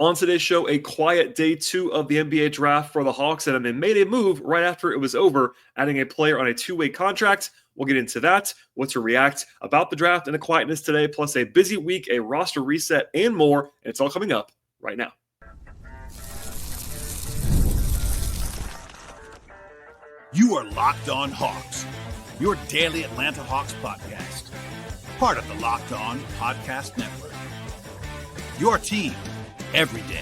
On today's show, a quiet day 2 of the NBA draft for the Hawks, and they made a move right after it was over, adding a player on a 2-way contract. We'll get into that, what to react about the draft and the quietness today, plus a busy week, a roster reset, and more. And it's all coming up right now. You are Locked On Hawks, your daily Atlanta Hawks podcast, part of the Locked On Podcast Network. Your team every day.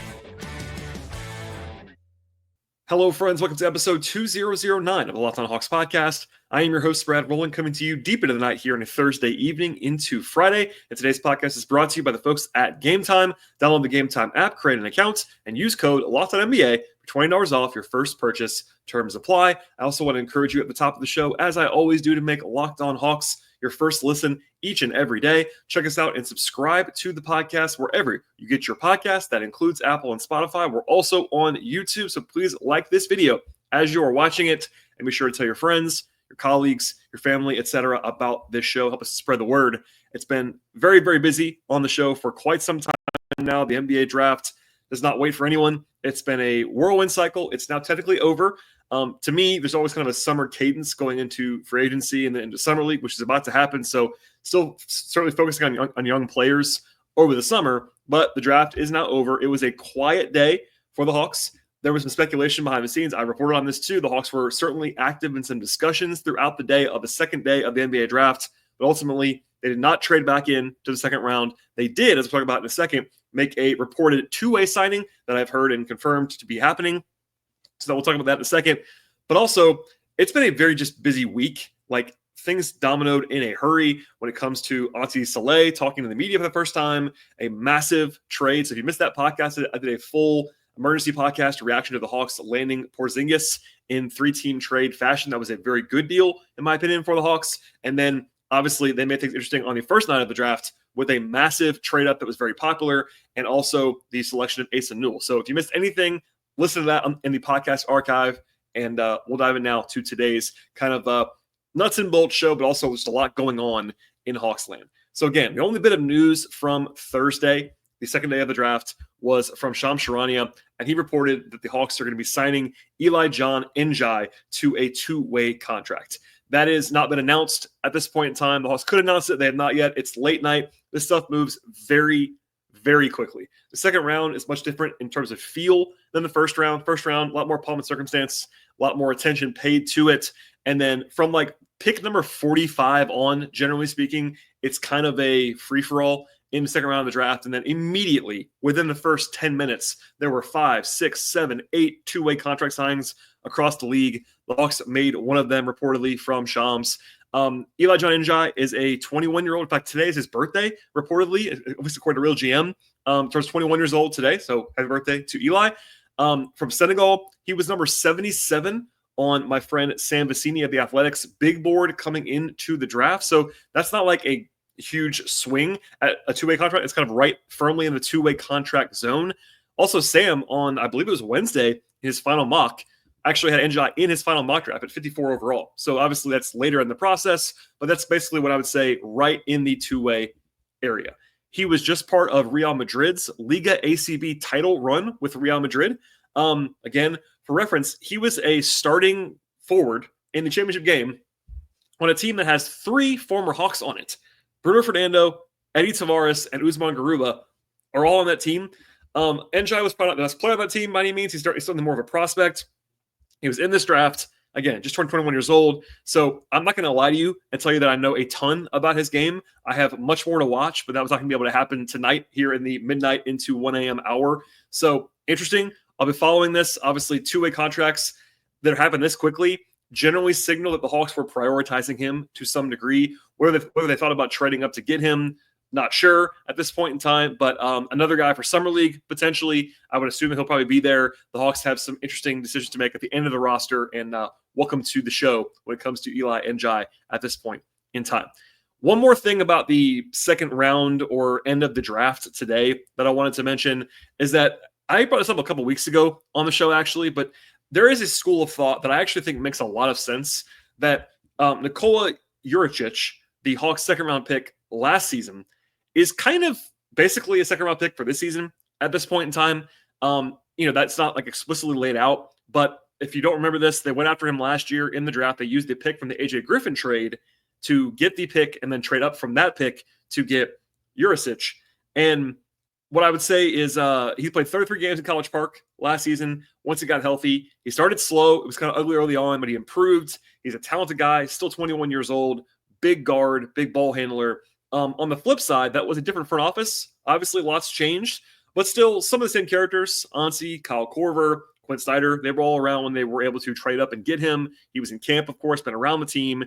Hello, friends. Welcome to episode 2009 of the Locked On Hawks podcast. I am your host, Rowland, coming to you deep into the night here on a Thursday evening into Friday. And today's podcast is brought to you by the folks at Game Time. Download the Game Time app, create an account, and use code LOCKEDONNBA for $20 off your first purchase. Terms apply. I also want to encourage you at the top of the show, as I always do, to make Locked On Hawks your first listen each and every day. Check us out and subscribe to the podcast wherever you get your podcast. That includes Apple and Spotify. We're also on YouTube, so please like this video as you are watching it, and be sure to tell your friends, your colleagues, your family, etc. about this show. Help us spread the word. It's been very, very busy on the show for quite some time now. The NBA draft does not wait for anyone. It's been a whirlwind cycle. It's now technically over. To me, there's always kind of a summer cadence going into free agency and then into summer league, which is about to happen. So still certainly focusing on young players over the summer, but the draft is now over. It was a quiet day for the Hawks. There was some speculation behind the scenes. I reported on this too. The Hawks were certainly active in some discussions throughout the day of the second day of the NBA draft, but ultimately they did not trade back in to the second round. They did, as we'll talk about in a second, make a reported 2-way signing that I've heard and confirmed to be happening. So we'll talk about that in a second. But also, it's been a very just busy week. Like, things dominoed in a hurry when it comes to Onsi Saleh talking to the media for the first time, a massive trade. So if you missed that podcast, I did a full emergency podcast reaction to the Hawks landing Porzingis in 3-team trade fashion. That was a very good deal, in my opinion, for the Hawks. And then, obviously, they made things interesting on the first night of the draft with a massive trade-up that was very popular, and also the selection of Asa Newell. So if you missed anything, listen to that in the podcast archive, and we'll dive in now to today's kind of nuts and bolts show, but also just a lot going on in Hawksland. So again, the only bit of news from Thursday, the second day of the draft, was from Shams Charania, and he reported that the Hawks are going to be signing Eli Ndiaye to a 2-way contract. That has not been announced at this point in time. The Hawks could announce it. They have not yet. It's late night. This stuff moves very, very quickly. The second round is much different in terms of feel than the first round. First round, a lot more pomp and circumstance, a lot more attention paid to it. And then from like pick number 45 on, generally speaking, it's kind of a free-for-all in the second round of the draft. And then immediately, within the first 10 minutes, there were 5, 6, 7, 8 2-way contract signings across the league. The Hawks made one of them reportedly from Shams. Eli Ndiaye is a 21-year-old. In fact, today is his birthday, reportedly, at least according to Real GM. Turns 21 years old today, so happy birthday to Eli. From Senegal, he was number 77 on my friend Sam Vecini of the Athletics big board coming into the draft. So that's not like a huge swing at a 2-way contract. It's kind of right firmly in the 2-way contract zone. Also, Sam on, I believe it was Wednesday, his final mock, actually had Ndiaye in his final mock draft at 54 overall. So obviously that's later in the process, but that's basically what I would say right in the 2-way area. He was just part of Real Madrid's Liga ACB title run with Real Madrid. Again, for reference, he was a starting forward in the championship game on a team that has 3 former Hawks on it. Bruno Fernando, Eddie Tavares, and Usman Garuba are all on that team. Ndiaye was probably not the best player on that team by any means. He's certainly more of a prospect. He was in this draft. Again, just turned 21 years old. So I'm not going to lie to you and tell you that I know a ton about his game. I have much more to watch, but that was not going to be able to happen tonight here in the midnight into 1 a.m. hour. So interesting. I'll be following this. Obviously, 2-way contracts that happen this quickly generally signal that the Hawks were prioritizing him to some degree. Whether they thought about trading up to get him, not sure at this point in time, but another guy for Summer League, potentially. I would assume that he'll probably be there. The Hawks have some interesting decisions to make at the end of the roster, and welcome to the show when it comes to Eli Ndiaye at this point in time. One more thing about the second round or end of the draft today that I wanted to mention is that I brought this up a couple weeks ago on the show, actually, but there is a school of thought that I actually think makes a lot of sense that Nikola Juricic, the Hawks' second-round pick last season, is kind of basically a second-round pick for this season. at this point in time. That's not like explicitly laid out, but if you don't remember this, they went after him last year in the draft. They used the pick from the AJ Griffin trade to get the pick and then trade up from that pick to get Jurisic. And what I would say is he played 33 games in College Park last season. Once he got healthy, he started slow. It was kind of ugly early on, but he improved. He's a talented guy, still 21 years old, big guard, big ball handler. On the flip side, that was a different front office. Obviously, lots changed, but still some of the same characters. Onsi, Kyle Korver, Quinn Snyder, they were all around when they were able to trade up and get him. He was in camp, of course, been around the team.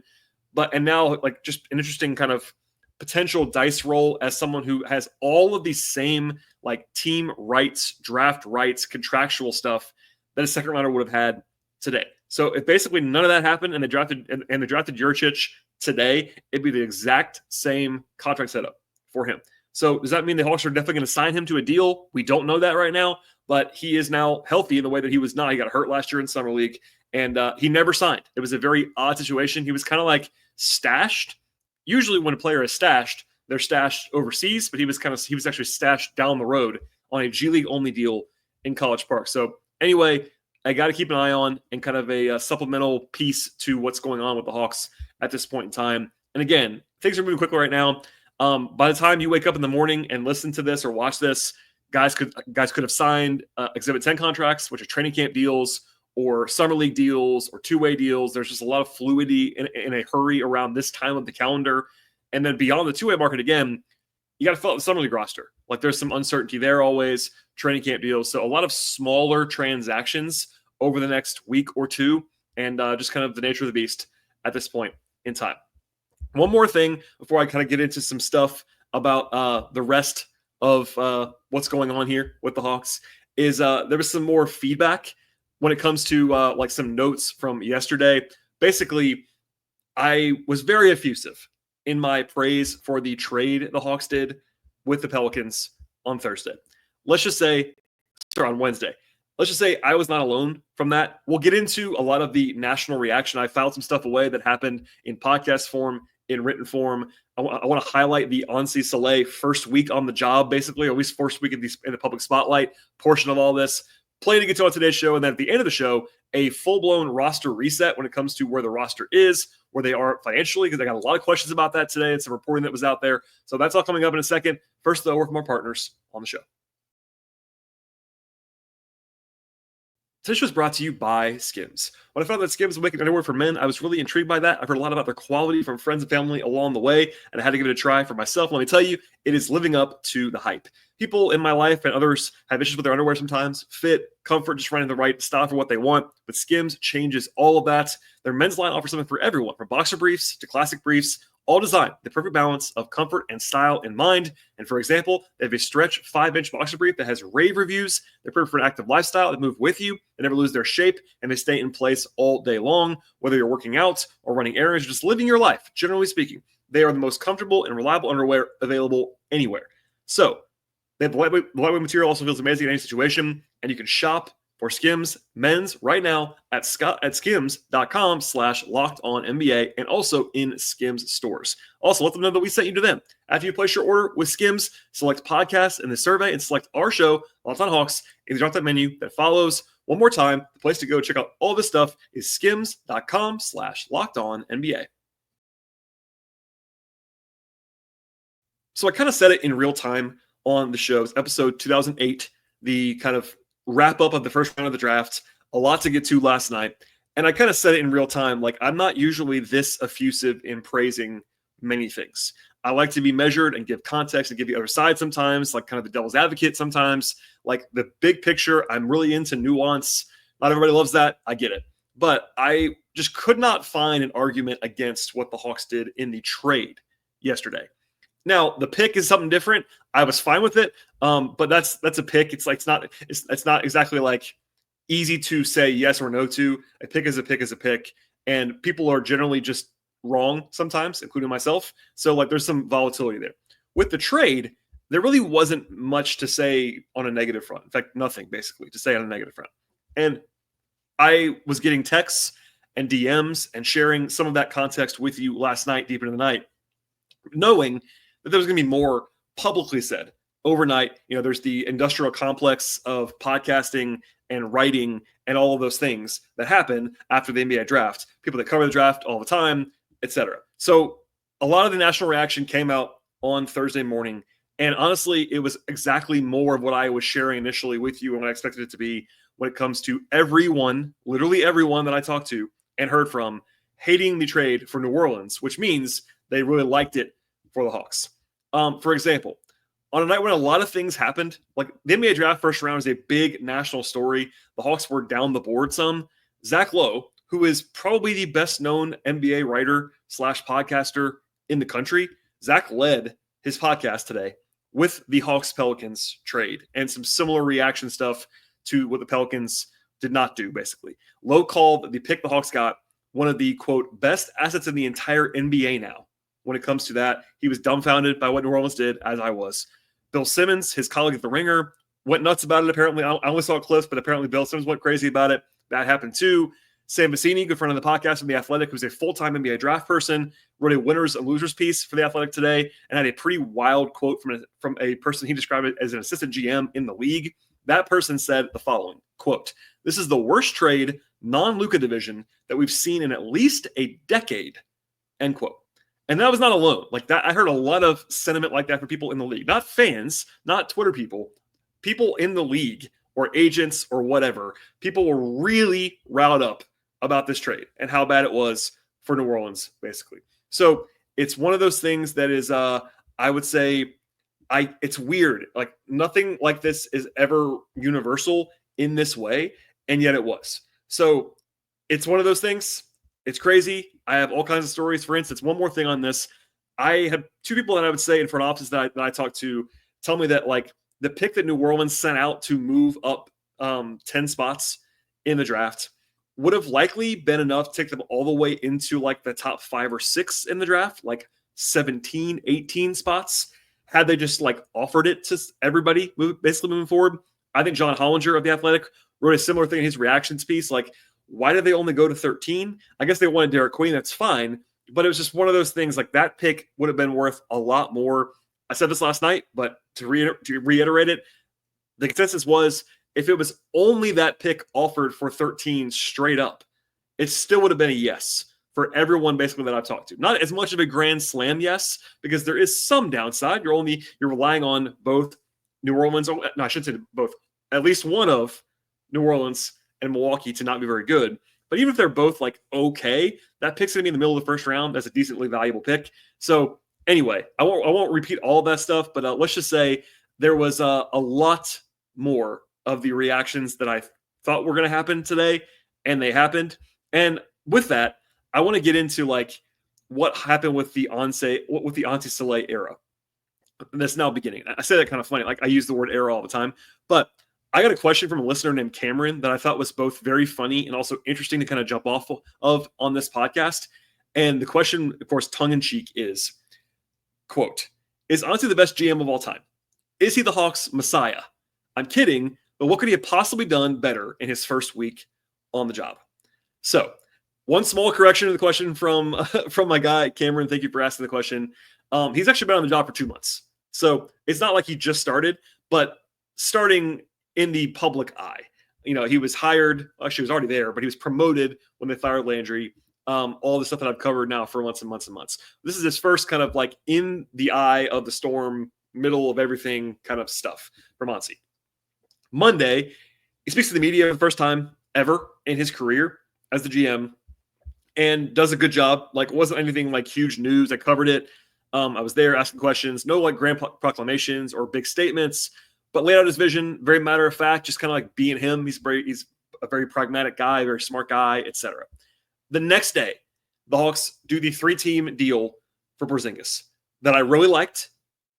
And now, like, just an interesting kind of potential dice roll as someone who has all of these same, like, team rights, draft rights, contractual stuff that a second rounder would have had today. So if basically none of that happened and they drafted Jurisic today, it'd be the exact same contract setup for him. So does that mean the Hawks are definitely going to sign him to a deal? We don't know that right now, but he is now healthy in the way that he was not. He got hurt last year in Summer League, and he never signed. It was a very odd situation. He was kind of like stashed. Usually when a player is stashed, they're stashed overseas, but he was actually stashed down the road on a G League only deal in College Park. So anyway, I got to keep an eye on and kind of a supplemental piece to what's going on with the Hawks at this point in time. And again, things are moving quickly right now. By the time you wake up in the morning and listen to this or watch this, guys could have signed Exhibit 10 contracts, which are training camp deals or summer league deals or two-way deals. There's just a lot of fluidity in a hurry around this time of the calendar. And then beyond the two-way market, again, you got to fill out the summer league roster. Like, there's some uncertainty there always, training camp deals. So a lot of smaller transactions over the next week or two, and just kind of the nature of the beast at this point in time. One more thing before I kind of get into some stuff about the rest of what's going on here with the Hawks is there was some more feedback when it comes to like some notes from yesterday. Basically, I was very effusive in my praise for the trade the Hawks did with the Pelicans on Thursday. On Wednesday. Let's just say I was not alone from that. We'll get into a lot of the national reaction. I filed some stuff away that happened in podcast form, in written form. I want to highlight the Onsi Saleh first week on the job, basically, or at least first week in the public spotlight portion of all this. Plenty to get to on today's show. And then at the end of the show, a full-blown roster reset when it comes to where the roster is, where they are financially, because I got a lot of questions about that today and some reporting that was out there. So that's all coming up in a second. First, though, we're from our partners on the show. Today's show is brought to you by SKIMS. When I found that SKIMS was making underwear for men, I was really intrigued by that. I've heard a lot about their quality from friends and family along the way, and I had to give it a try for myself. Let me tell you, it is living up to the hype. People in my life and others have issues with their underwear sometimes. Fit, comfort, just finding the right style for what they want. But SKIMS changes all of that. Their men's line offers something for everyone, from boxer briefs to classic briefs, all designed the perfect balance of comfort and style in mind. And for example, they have a stretch 5-inch boxer brief that has rave reviews. They're perfect for an active lifestyle. They move with you. They never lose their shape, and they stay in place all day long. Whether you're working out or running errands or just living your life, generally speaking, they are the most comfortable and reliable underwear available anywhere. So they have the lightweight material, also feels amazing in any situation, and you can shop for SKIMS Mens right now at skims.com/lockedonnba and also in SKIMS stores. Also, let them know that we sent you to them. After you place your order with SKIMS, select podcast in the survey and select our show, Locked On Hawks, in the drop-down menu that follows. One more time, the place to go check out all this stuff is skims.com/lockedonnba. So I kind of said it in real time on the show's episode 2008, the kind of wrap up of the first round of the draft. A lot to get to last night. And I kind of said it in real time. Like, I'm not usually this effusive in praising many things. I like to be measured and give context and give the other side sometimes, like kind of the devil's advocate sometimes. Like the big picture, I'm really into nuance. Not everybody loves that. I get it. But I just could not find an argument against what the Hawks did in the trade yesterday. Now, the pick is something different. I was fine with it, but that's a pick. It's not exactly like easy to say yes or no to. A pick is a pick is a pick, and people are generally just wrong sometimes, including myself. So like, there's some volatility there. With the trade, there really wasn't much to say on a negative front. In fact, nothing basically to say on a negative front. And I was getting texts and DMs and sharing some of that context with you last night, deep into the night, knowing that there was going to be more publicly said overnight, there's the industrial complex of podcasting and writing and all of those things that happen after the NBA draft. People that cover the draft all the time, etc. So a lot of the national reaction came out on Thursday morning. And honestly, it was exactly more of what I was sharing initially with you and what I expected it to be when it comes to everyone, literally everyone that I talked to and heard from, hating the trade for New Orleans, which means they really liked it for the Hawks. For example, on a night when a lot of things happened, like the NBA draft first round is a big national story. The Hawks were down the board some. Zach Lowe, who is probably the best known NBA writer / podcaster in the country, Zach led his podcast today with the Hawks-Pelicans trade and some similar reaction stuff to what the Pelicans did not do, basically. Lowe called the pick the Hawks got one of the, quote, best assets in the entire NBA now. When it comes to that, he was dumbfounded by what New Orleans did, as I was. Bill Simmons, his colleague at The Ringer, went nuts about it, apparently. I only saw clips, but apparently Bill Simmons went crazy about it. That happened too. Sam Vecini, good friend of the podcast from The Athletic, who's a full-time NBA draft person, wrote a winners and losers piece for The Athletic today and had a pretty wild quote from a person he described it as an assistant GM in the league. That person said the following, quote, "This is the worst trade, non-Luka division that we've seen in at least a decade," end quote. And that was not alone. Like that, I heard a lot of sentiment like that from people in the league, not fans, not Twitter people in the league or agents or whatever. People were really riled up about this trade and how bad it was for New Orleans, basically. So it's one of those things that is, I would say, it's weird. Like nothing like this is ever universal in this way, and yet it was. So it's one of those things. It's crazy. I have all kinds of stories. For instance, one more thing on this. I have two people that I would say in front office that I talked to tell me that like the pick that New Orleans sent out to move up 10 spots in the draft would have likely been enough to take them all the way into like the top 5 or 6 in the draft, like 17, 18 spots, had they just like offered it to everybody, basically moving forward. I think John Hollinger of The Athletic wrote a similar thing in his reactions piece. Like, why did they only go to 13? I guess they wanted Derek Queen. That's fine. But it was just one of those things, like that pick would have been worth a lot more. I said this last night, but to reiterate it, the consensus was if it was only that pick offered for 13 straight up, it still would have been a yes for everyone basically that I've talked to. Not as much of a grand slam yes, because there is some downside. You're relying on both New Orleans, no, I should say both, at least one of New Orleans and Milwaukee to not be very good. But even if they're both like okay, that pick's going to be in the middle of the first round. That's a decently valuable pick. So anyway, I won't repeat all that stuff, but let's just say there was a lot more of the reactions that I thought were going to happen today, and they happened. And with that, I want to get into like what happened with the Onsi Saleh era. That's now beginning. I say that kind of funny, like I use the word era all the time, but I got a question from a listener named Cameron that I thought was both very funny and also interesting to kind of jump off of on this podcast. And the question, of course, tongue-in-cheek is, quote, "Is Onsi the best GM of all time? Is he the Hawks' messiah? I'm kidding, but what could he have possibly done better in his first week on the job?" So one small correction to the question from my guy, Cameron. Thank you for asking the question. He's actually been on the job for 2 months. So it's not like he just started, but starting in the public eye. He was hired, actually he was already there, but he was promoted when they fired Landry. All the stuff that I've covered now for months and months and months. This is his first kind of like in the eye of the storm, middle of everything kind of stuff from Onsi. Monday, he speaks to the media for the first time ever in his career as the GM and does a good job. Like, it wasn't anything like huge news. I covered it. I was there asking questions, no like grand proclamations or big statements, but laid out his vision, very matter of fact, just kind of like being him. He's a very pragmatic guy, very smart guy, etc. The next day, the Hawks do the 3-team deal for Porzingis that I really liked.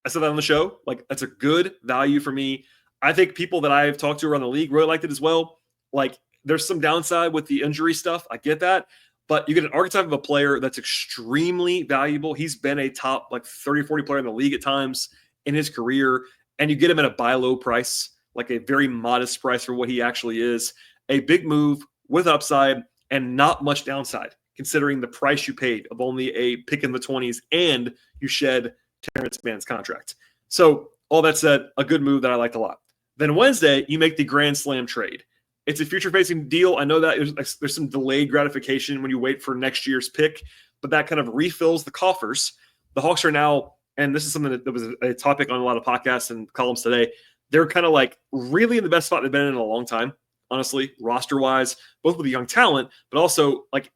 I said that on the show. Like, that's a good value for me. I think people that I've talked to around the league really liked it as well. Like, there's some downside with the injury stuff. I get that. But you get an archetype of a player that's extremely valuable. He's been a top like 30, 40 player in the league at times in his career. And you get him at a buy low price, like a very modest price for what he actually is. A big move with upside and not much downside, considering the price you paid of only a pick in the 20s and you shed Terrence Mann's contract. So All that said, a good move that I liked a lot. Then Wednesday, you make the Grand Slam trade. It's a future-facing deal. I know that there's some delayed gratification when you wait for next year's pick, but that kind of refills the coffers. The Hawks are now, and this is something that was a topic on a lot of podcasts and columns today, they're kind of like really in the best spot they've been in a long time, honestly, roster-wise, both with the young talent, but also like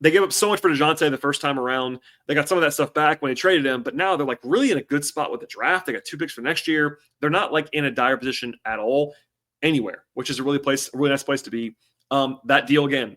they gave up so much for DeJounte the first time around. They got some of that stuff back when they traded him, but now they're like really in a good spot with the draft. They got 2 picks for next year. They're not like in a dire position at all anywhere, which is a really nice place to be. That deal again,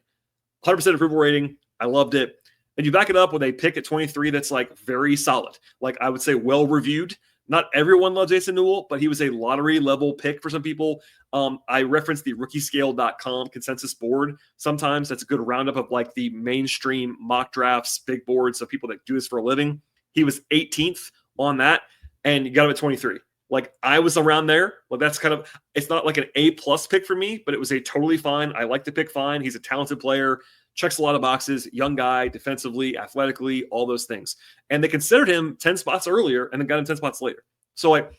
100% approval rating. I loved it. And you back it up with a pick at 23 that's like very solid. Like I would say well reviewed. Not everyone loves Jason Newell, but he was a lottery level pick for some people. I reference the rookiescale.com consensus board. Sometimes that's a good roundup of like the mainstream mock drafts, big boards of people that do this for a living. He was 18th on that, and you got him at 23. Like I was around there. Well, that's kind of, it's not like an A+ pick for me, but it was a totally fine. I like the pick fine. He's a talented player. Checks a lot of boxes, young guy, defensively, athletically, all those things. And they considered him 10 spots earlier and then got him 10 spots later. So, like,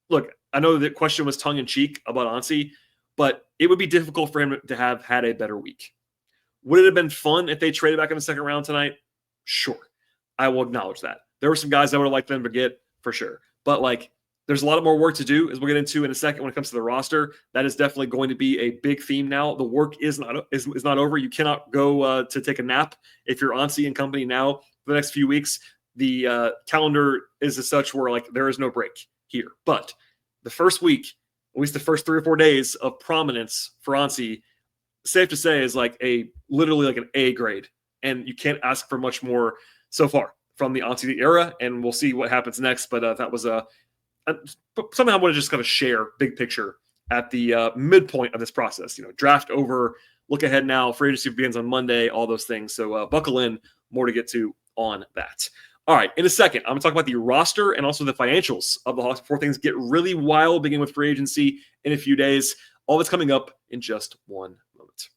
look, I know the question was tongue-in-cheek about Onsi, but it would be difficult for him to have had a better week. Would it have been fun if they traded back in the second round tonight? Sure. I will acknowledge that. There were some guys I would have liked them to get, for sure. But, like, there's a lot more work to do, as we'll get into in a second when it comes to the roster. That is definitely going to be a big theme now. The work is not over. You cannot go to take a nap if you're Onsi and company now for the next few weeks. The calendar is as such where like there is no break here. But the first week, at least the first 3 or 4 days of prominence for Onsi, safe to say is like literally like an A grade. And you can't ask for much more so far from the Onsi era. And we'll see what happens next. But that was somehow I want to just kind of share big picture at the midpoint of this process. You know, draft over, look ahead now. Free agency begins on Monday, all those things. So buckle in, more to get to on that. All right, in a second, I'm going to talk about the roster and also the financials of the Hawks before things get really wild, beginning with free agency in a few days. All that's coming up in just one moment.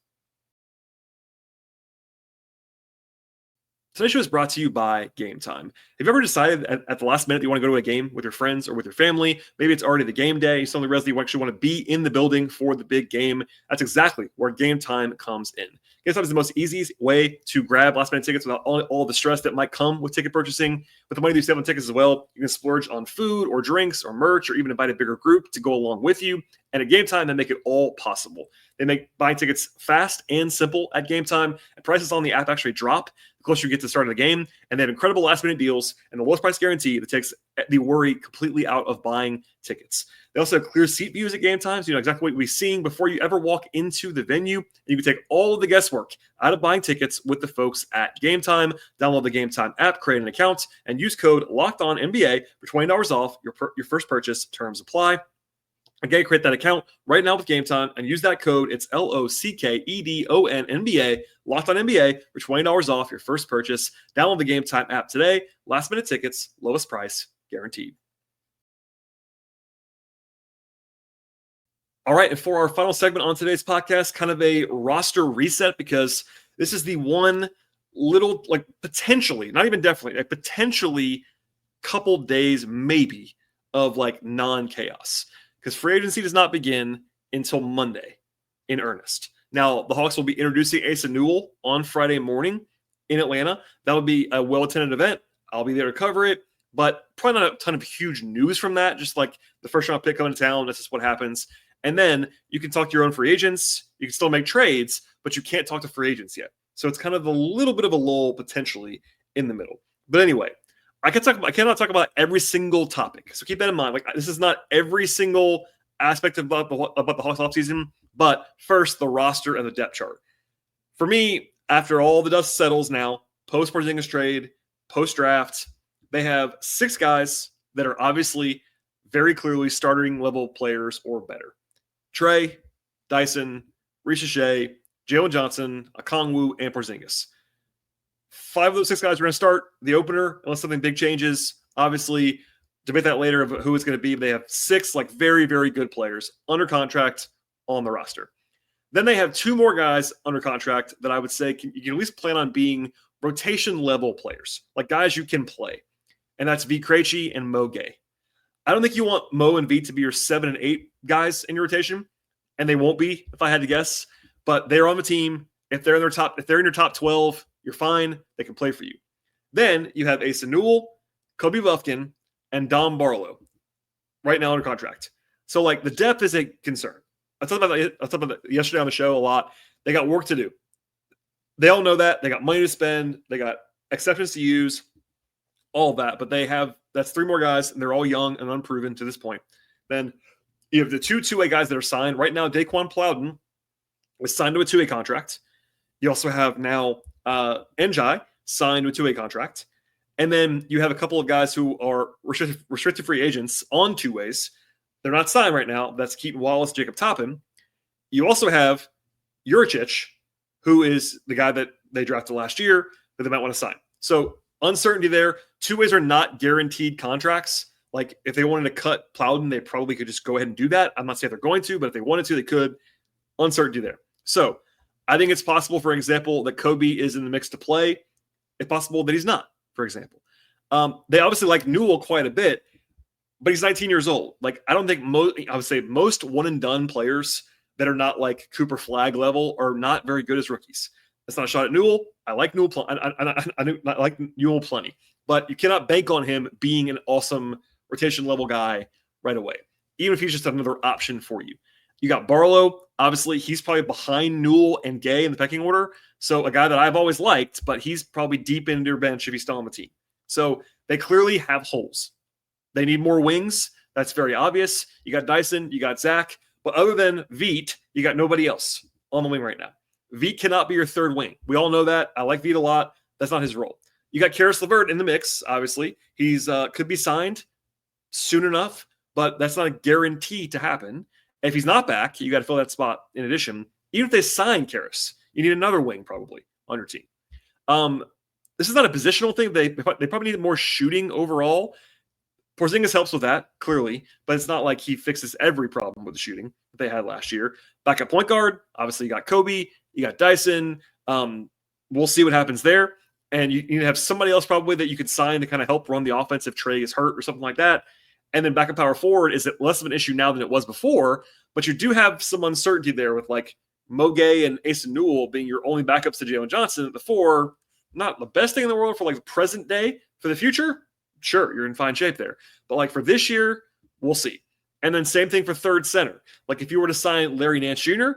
Today's show is brought to you by Game Time. Have you ever decided at the last minute you want to go to a game with your friends or with your family? Maybe it's already the game day. You suddenly realize that you actually want to be in the building for the big game. That's exactly where Game Time comes in. Game Time is the most easiest way to grab last-minute tickets without all the stress that might come with ticket purchasing. With the money that you save on tickets as well, you can splurge on food or drinks or merch or even invite a bigger group to go along with you. And at Game Time, they make it all possible. They make buying tickets fast and simple at Game Time. And prices on the app actually drop the closer you get to the start of the game. And they have incredible last-minute deals and the lowest price guarantee that takes the worry completely out of buying tickets. They also have clear seat views at Game Time, so you know exactly what you'll be seeing before you ever walk into the venue. And you can take all of the guesswork out of buying tickets with the folks at Game Time. Download the Game Time app, create an account, and use code LOCKEDONNBA for $20 off your first purchase. Terms apply. Again, create that account right now with Game Time and use that code. It's LOCKEDONNBA, Locked On NBA, for $20 off your first purchase. Download the Game Time app today. Last minute tickets, lowest price, guaranteed. All right, and for our final segment on today's podcast, kind of a roster reset, because this is the one little, like potentially, not even definitely, like potentially couple days maybe of like non-chaos. Because free agency does not begin until Monday in earnest. Now, the Hawks will be introducing Asa Newell on Friday morning in Atlanta. That will be a well-attended event. I'll be there to cover it, but probably not a ton of huge news from that. Just like the first-round pick coming to town, that's just what happens. And then you can talk to your own free agents. You can still make trades, but you can't talk to free agents yet. So it's kind of a little bit of a lull potentially in the middle. But anyway, I cannot talk about every single topic. So keep that in mind. Like, this is not every single aspect about the Hawks offseason, but first the roster and the depth chart. For me, after all the dust settles now, post-Porzingis trade, post-draft, they have 6 guys that are obviously very clearly starting level players or better. Trey, Dyson, Risha Shea, Jalen Johnson, Okongwu, and Porzingis. 5 of those 6 guys are going to start the opener unless something big changes. Obviously, debate that later of who it's going to be. But they have 6 like very, very good players under contract on the roster. Then they have 2 more guys under contract that I would say you can at least plan on being rotation level players, like guys you can play. And that's V. Krejci and Mo Gay. I don't think you want Mo and Veet to be your 7 and 8 guys in your rotation, and they won't be if I had to guess. But they're on the team. If they're in your top 12, you're fine. They can play for you. Then you have Asa Newell, Kobe Buffkin, and Dom Barlow right now under contract. So like the depth is a concern. I talked about that yesterday on the show a lot. They got work to do. They all know that. They got money to spend. They got exceptions to use, all of that. But that's 3 more guys, and they're all young and unproven to this point. Then you have the 2 two-way guys that are signed. Right now, Daquan Plowden was signed to a 2-way contract. You also have now Ndiaye signed to a 2-way contract. And then you have a couple of guys who are restricted free agents on 2-ways. They're not signed right now. That's Keaton Wallace, Jacob Toppin. You also have Juricic, who is the guy that they drafted last year that they might want to sign. So uncertainty there. 2-ways are not guaranteed contracts. Like if they wanted to cut Plowden, they probably could just go ahead and do that. I'm not saying they're going to, but if they wanted to, they could. Uncertainty there. So I think it's possible, for example, that Kobe is in the mix to play. It's possible that he's not, for example. They obviously like Newell quite a bit, but he's 19 years old. Like I don't think I would say most one-and-done players that are not like Cooper Flagg level are not very good as rookies. That's not a shot at Newell. I like Newell. I like Newell plenty, but you cannot bank on him being an awesome rotation level guy right away, even if he's just another option for you. You got Barlow. Obviously, he's probably behind Newell and Gay in the pecking order. So a guy that I've always liked, but he's probably deep into your bench if he's still on the team. So they clearly have holes. They need more wings. That's very obvious. You got Dyson, you got Zach. But other than Veet, you got nobody else on the wing right now. Veet cannot be your third wing. We all know that. I like Veet a lot. That's not his role. You got Karis LeVert in the mix, obviously. He's could be signed soon enough, but that's not a guarantee to happen. If he's not back, you got to fill that spot in addition. Even if they sign Karis, you need another wing probably on your team. This is not a positional thing. They probably need more shooting overall. Porzingis helps with that, clearly, but it's not like he fixes every problem with the shooting that they had last year. Backup point guard, obviously you got Kobe, you got Dyson. We'll see what happens there. And you need to have somebody else probably that you could sign to kind of help run the offense if Trey is hurt or something like that. And then backup power forward is less of an issue now than it was before, but you do have some uncertainty there with like Mo Gay and Asa Newell being your only backups to Jalen Johnson at the 4. Not the best thing in the world for like the present day. For the future, sure, you're in fine shape there. But like for this year, we'll see. And then same thing for third center. Like if you were to sign Larry Nance Jr.,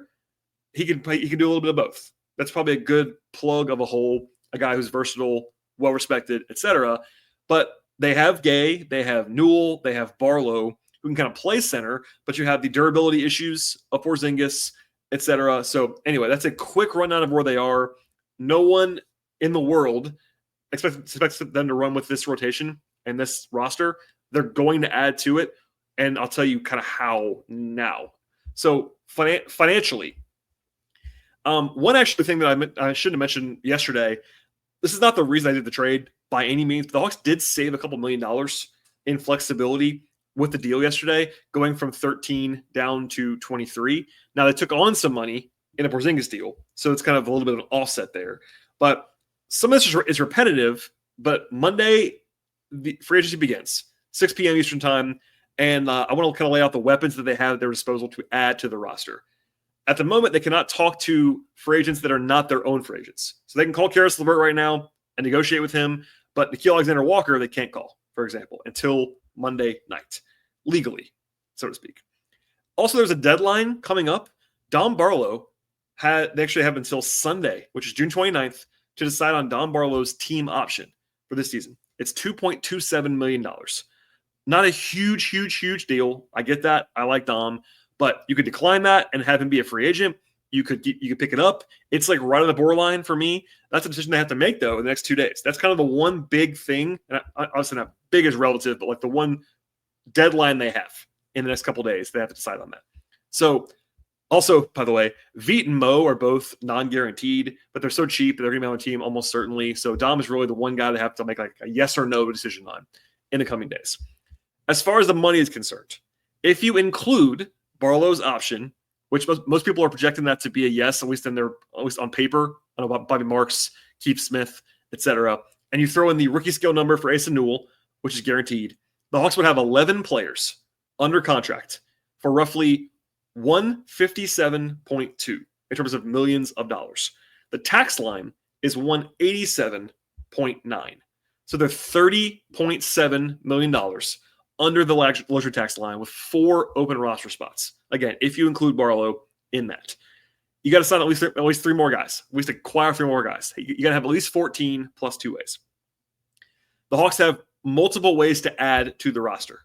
he can do a little bit of both. That's probably a good plug of a hole, a guy who's versatile, well-respected, etc. But they have Gay, they have Newell, they have Barlow, who can kind of play center, but you have the durability issues of Porzingis, etc. So anyway, that's a quick rundown of where they are. No one in the world expects them to run with this rotation and this roster. They're going to add to it, and I'll tell you kind of how now. So financially, one actually thing that I should have mentioned yesterday, this is not the reason I did the trade by any means. The Hawks did save a couple $1 million in flexibility with the deal yesterday, going from 13 down to 23. Now, they took on some money in a Porzingis deal, so it's kind of a little bit of an offset there. But some of this is repetitive, but Monday, the free agency begins, 6 p.m. Eastern time, and I want to kind of lay out the weapons that they have at their disposal to add to the roster. At the moment, they cannot talk to free agents that are not their own free agents. So they can call Karis LeVert right now and negotiate with him, but Nickeil Alexander-Walker, they can't call, for example, until Monday night, legally, so to speak. Also, there's a deadline coming up. Dom Barlow, they actually have until Sunday, which is June 29th, to decide on Dom Barlow's team option for this season. It's $2.27 million. Not a huge deal. I get that. I like Dom. But you could decline that and have him be a free agent. You could pick it up. It's like right on the borderline for me. That's a decision they have to make, though, in the next 2 days. That's kind of the one big thing. And obviously not big as relative, but like the one deadline they have in the next couple of days. They have to decide on that. So also, by the way, Veet and Mo are both non-guaranteed, but they're so cheap. They're going to be on the team almost certainly. So Dom is really the one guy to have to make like a yes or no decision on in the coming days. As far as the money is concerned, if you include Barlow's option, which most people are projecting that to be a yes, at least on paper, I don't know about Bobby Marks, Keith Smith, etc. And you throw in the rookie scale number for Asa Newell, which is guaranteed. the Hawks would have 11 players under contract for roughly 157.2 in terms of millions of dollars. The tax line is 187.9. So they're $30.7 million under the luxury tax line with 4 open roster spots. Again, if you include Barlow in that. You got to sign at least 3 more guys. At least acquire 3 more guys. You got to have at least 14 plus 2 ways. The Hawks have multiple ways to add to the roster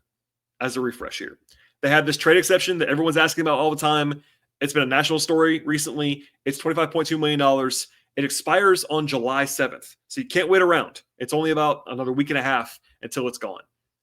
as a refresh here. They have this trade exception that everyone's asking about all the time. It's been a national story recently. It's $25.2 million. It expires on July 7th. So you can't wait around. It's only about another week and a half until it's gone.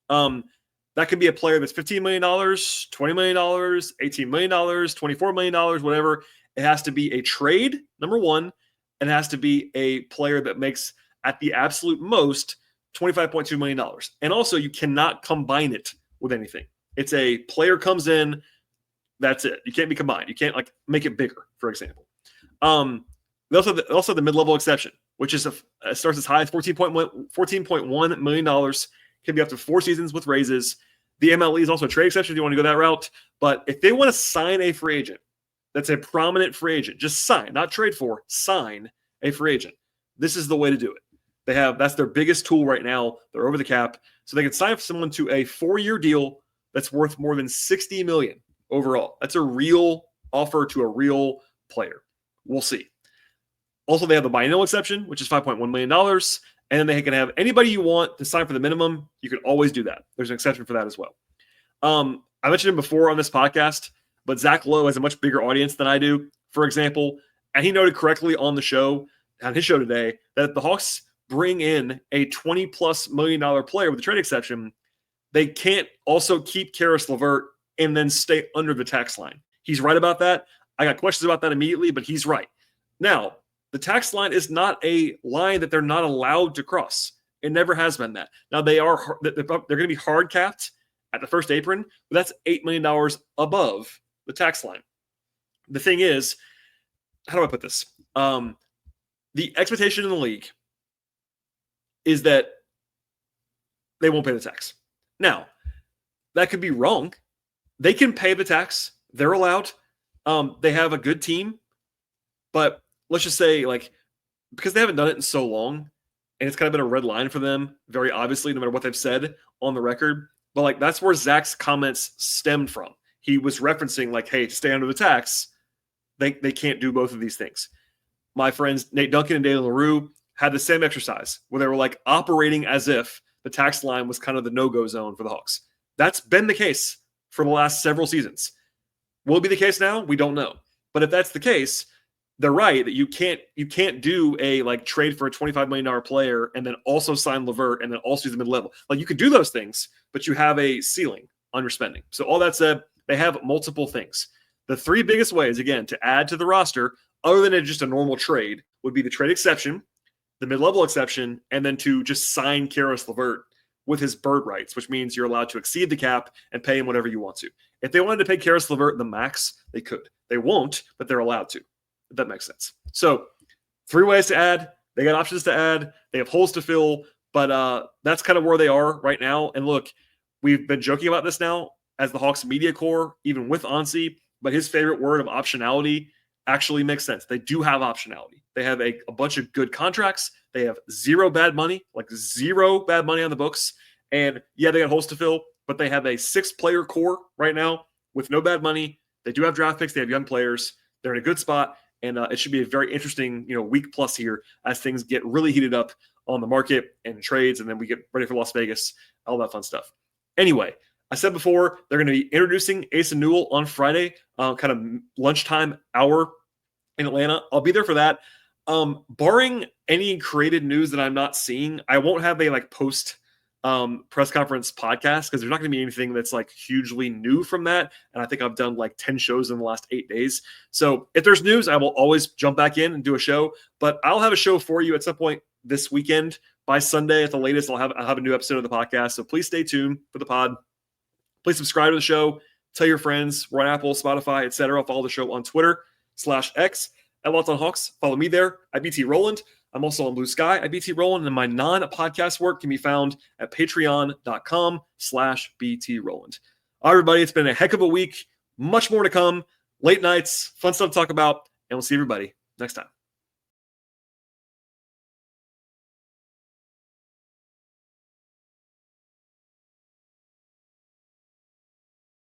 That could be a player that's $15 million, $20 million, $18 million, $24 million, whatever. It has to be a trade, number one, and it has to be a player that makes, at the absolute most, $25.2 million. And also, you cannot combine it with anything. It's a player comes in, that's it. You can't be combined. You can't like make it bigger, for example. They also have the mid-level exception, which is starts as high as $14.1 million, can be up to 4 seasons with raises. The MLE is also a trade exception if you want to go that route. But if they want to sign a free agent that's a prominent free agent, just sign, not trade for, sign a free agent. This is the way to do it. That's their biggest tool right now. They're over the cap. So they can sign up someone to a 4-year deal that's worth more than $60 million overall. That's a real offer to a real player. We'll see. Also, they have the biennial exception, which is $5.1 million. And then they can have anybody you want to sign for the minimum. You can always do that. There's an exception for that as well. I mentioned him before on this podcast, but Zach Lowe has a much bigger audience than I do, for example. And he noted correctly on his show today, that the Hawks bring in a $20+ million player with the trade exception, they can't also keep Karis LeVert and then stay under the tax line. He's right about that. I got questions about that immediately, but he's right. Now, the tax line is not a line that they're not allowed to cross. It never has been that. Now, they're going to be hard capped at the first apron, but that's $8 million above the tax line. The thing is, how do I put this? The expectation in the league is that they won't pay the tax. Now, that could be wrong. They can pay the tax. They're allowed. They have a good team. But let's just say, because they haven't done it in so long, and it's kind of been a red line for them, very obviously, no matter what they've said on the record. But, that's where Zach's comments stemmed from. He was referencing, hey, to stay under the tax, they can't do both of these things. My friends Nate Duncan and Dalen LaRue had the same exercise where they were operating as if the tax line was kind of the no-go zone for the Hawks. That's been the case for the last several seasons. Will it be the case now? We don't know. But if that's the case, they're right that you can't do a trade for a $25 million player and then also sign LeVert and then also use the mid-level. You could do those things, but you have a ceiling on your spending. So all that said, they have multiple things. The 3 biggest ways, again, to add to the roster, other than just a normal trade, would be the trade exception, the mid-level exception, and then to just sign Karis LeVert with his bird rights, which means you're allowed to exceed the cap and pay him whatever you want to. If they wanted to pay Karis LeVert the max, they could. They won't, but they're allowed to, if that makes sense. So 3 ways to add. They got options to add. They have holes to fill, but that's kind of where they are right now. And look, we've been joking about this now as the Hawks media core, even with Onsi, but his favorite word of optionality actually makes sense. They do have optionality. They have a bunch of good contracts. They have zero bad money on the books. And yeah, they got holes to fill, but they have a 6-player core right now with no bad money. They do have draft picks. They have young players. They're in a good spot. And it should be a very interesting, week plus here as things get really heated up on the market and trades. And then we get ready for Las Vegas, all that fun stuff. Anyway, I said before, they're going to be introducing Ace and Newell on Friday, kind of lunchtime hour in Atlanta. I'll be there for that. Barring any created news that I'm not seeing, I won't have a post press conference podcast because there's not going to be anything that's hugely new from that. And I think I've done 10 shows in the last 8 days. So if there's news, I will always jump back in and do a show. But I'll have a show for you at some point this weekend. By Sunday at the latest, I'll have a new episode of the podcast. So please stay tuned for the pod. Please subscribe to the show. Tell your friends. We're on Apple, Spotify, etc. Follow the show on Twitter /X at Locked On Hawks. Follow me there at BT Rowland. I'm also on Blue Sky at BT Rowland, and my non-podcast work can be found at patreon.com/BT Rowland. All right, everybody, it's been a heck of a week. Much more to come. Late nights, fun stuff to talk about, and we'll see everybody next time.